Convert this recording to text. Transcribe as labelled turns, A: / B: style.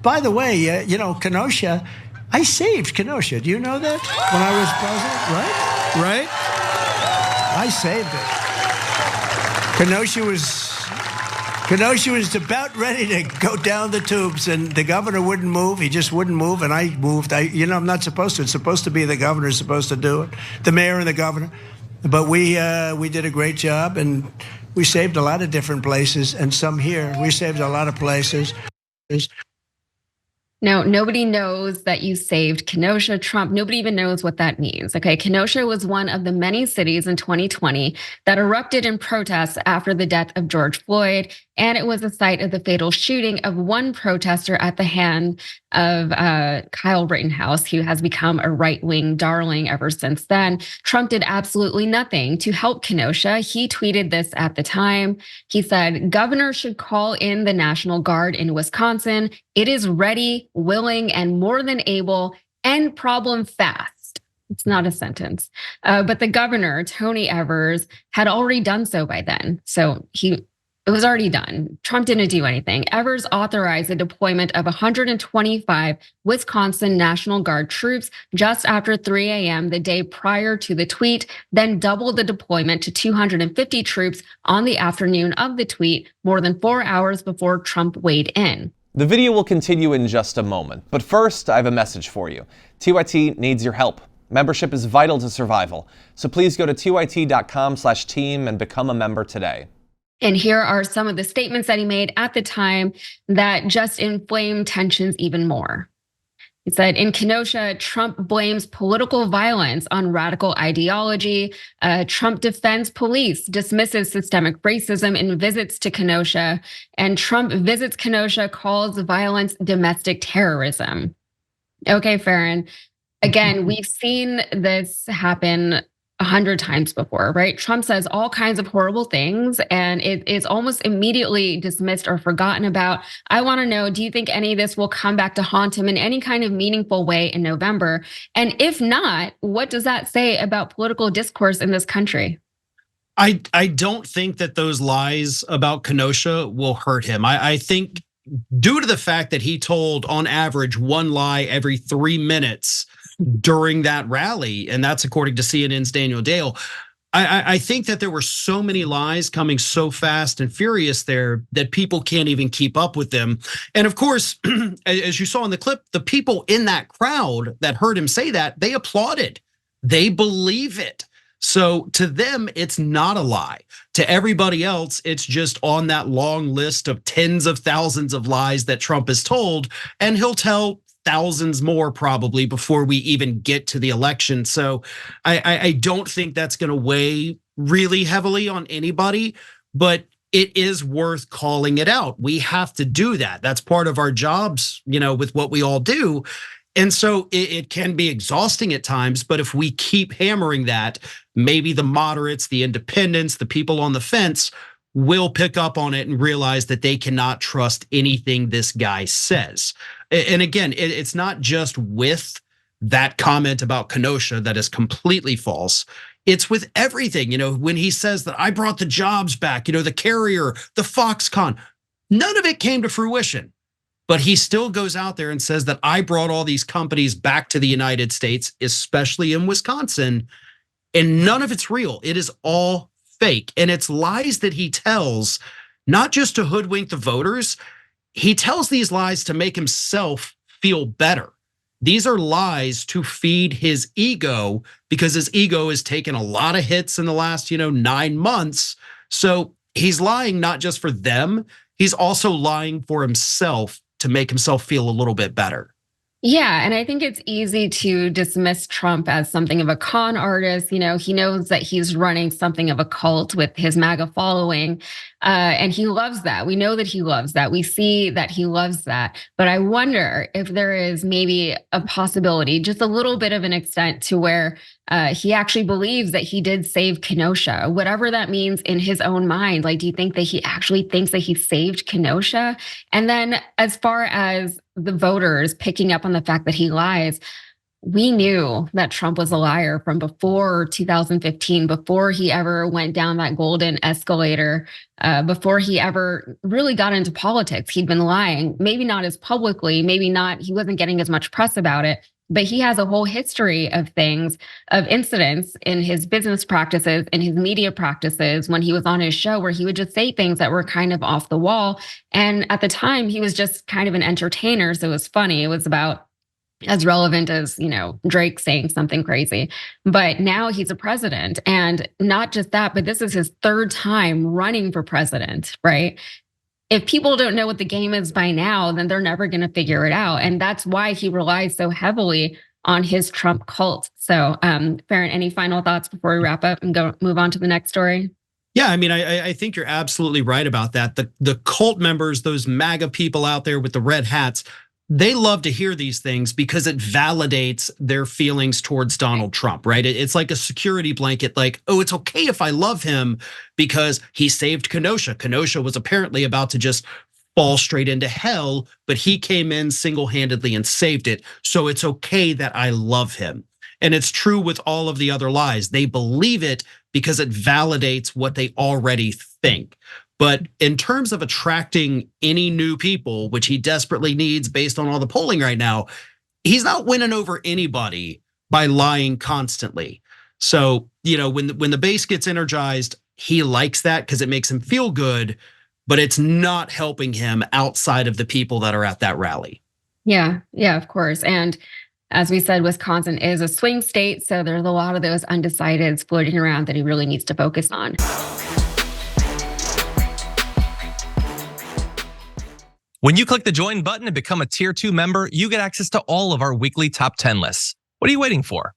A: By the way, Kenosha, I saved Kenosha. Do you know that? When I was president, right? I saved it. Kenosha was about ready to go down the tubes, and the governor wouldn't move. He just wouldn't move, and I moved. I'm not supposed to. It's supposed to be the governor supposed to do it, the mayor and the governor. But we did a great job, and we saved a lot of different places, and some here. We saved a lot of places.
B: Now, nobody knows that you saved Kenosha. Trump, nobody even knows what that means. Okay, Kenosha was one of the many cities in 2020 that erupted in protests after the death of George Floyd, and it was the site of the fatal shooting of one protester at the hand of Kyle Rittenhouse, who has become a right-wing darling ever since then. Trump did absolutely nothing to help Kenosha. He tweeted this at the time. He said, "Governor should call in the National Guard in Wisconsin. It is ready, willing, and more than able. End problem fast." It's not a sentence. But the governor, Tony Evers, had already done so by then. So it was already done. Trump didn't do anything. Evers authorized the deployment of 125 Wisconsin National Guard troops just after 3 a.m. the day prior to the tweet, then doubled the deployment to 250 troops on the afternoon of the tweet, more than 4 hours before Trump weighed in.
C: The video will continue in just a moment, but first I have a message for you. TYT needs your help. Membership is vital to survival, so please go to tyt.com/team and become a member today.
B: And here are some of the statements that he made at the time that just inflamed tensions even more. He said, in Kenosha, Trump blames political violence on radical ideology. Trump defends police, dismisses systemic racism in visits to Kenosha. And Trump visits Kenosha, calls violence domestic terrorism. Okay, Farron. Again, we've seen this happen 100 times before, right? Trump says all kinds of horrible things and it is almost immediately dismissed or forgotten about. I want to know, do you think any of this will come back to haunt him in any kind of meaningful way in November? And if not, what does that say about political discourse in this country?
D: I don't think that those lies about Kenosha will hurt him. I think due to the fact that he told on average one lie every 3 minutes during that rally, and that's according to CNN's Daniel Dale. I think that there were so many lies coming so fast and furious there that people can't even keep up with them. And of course, as you saw in the clip, the people in that crowd that heard him say that, they applauded. They believe it. So to them, it's not a lie. To everybody else, it's just on that long list of tens of thousands of lies that Trump has told, and he'll tell thousands more probably before we even get to the election. So I don't think that's going to weigh really heavily on anybody, but it is worth calling it out. We have to do that. That's part of our jobs, with what we all do. And so it can be exhausting at times, but if we keep hammering that, maybe the moderates, the independents, the people on the fence will pick up on it and realize that they cannot trust anything this guy says. And again, it's not just with that comment about Kenosha that is completely false. It's with everything, when he says that I brought the jobs back, the Carrier, the Foxconn, none of it came to fruition. But he still goes out there and says that I brought all these companies back to the United States, especially in Wisconsin, and none of it's real. It is all fake. And it's lies that he tells, not just to hoodwink the voters. He tells these lies to make himself feel better. These are lies to feed his ego because his ego has taken a lot of hits in the last, 9 months. So he's lying not just for them, he's also lying for himself to make himself feel a little bit better.
B: Yeah, and I think it's easy to dismiss Trump as something of a con artist. He knows that he's running something of a cult with his MAGA following, and he loves that. We know that he loves that. We see that he loves that. But I wonder if there is maybe a possibility, just a little bit of an extent to where he actually believes that he did save Kenosha, whatever that means in his own mind. Like, do you think that he actually thinks that he saved Kenosha? And then as far as the voters picking up on the fact that he lies, we knew that Trump was a liar from before 2015, before he ever went down that golden escalator, before he ever really got into politics. He'd been lying, maybe not as publicly, maybe not, he wasn't getting as much press about it, but he has a whole history of things, of incidents in his business practices, in his media practices, when he was on his show where he would just say things that were kind of off the wall. And at the time, he was just kind of an entertainer, so it was funny. It was about as relevant as, Drake saying something crazy. But now he's a president. And not just that, but this is his third time running for president, right? If people don't know what the game is by now, then they're never going to figure it out. And that's why he relies so heavily on his Trump cult. So, Farron, any final thoughts before we wrap up and move on to the next story?
D: Yeah, I mean, I think you're absolutely right about that. The cult members, those MAGA people out there with the red hats, they love to hear these things because it validates their feelings towards Donald Trump, right? It's like a security blanket, like, oh, it's okay if I love him because he saved Kenosha. Kenosha was apparently about to just fall straight into hell, but he came in single-handedly and saved it. So it's okay that I love him. And it's true with all of the other lies. They believe it because it validates what they already think. But in terms of attracting any new people, which he desperately needs based on all the polling right now, he's not winning over anybody by lying constantly. So, when the base gets energized, he likes that because it makes him feel good, but it's not helping him outside of the people that are at that rally.
B: Yeah, of course. And as we said, Wisconsin is a swing state, so there's a lot of those undecideds floating around that he really needs to focus on.
E: When you click the join button and become a tier 2 member, you get access to all of our weekly top 10 lists. What are you waiting for?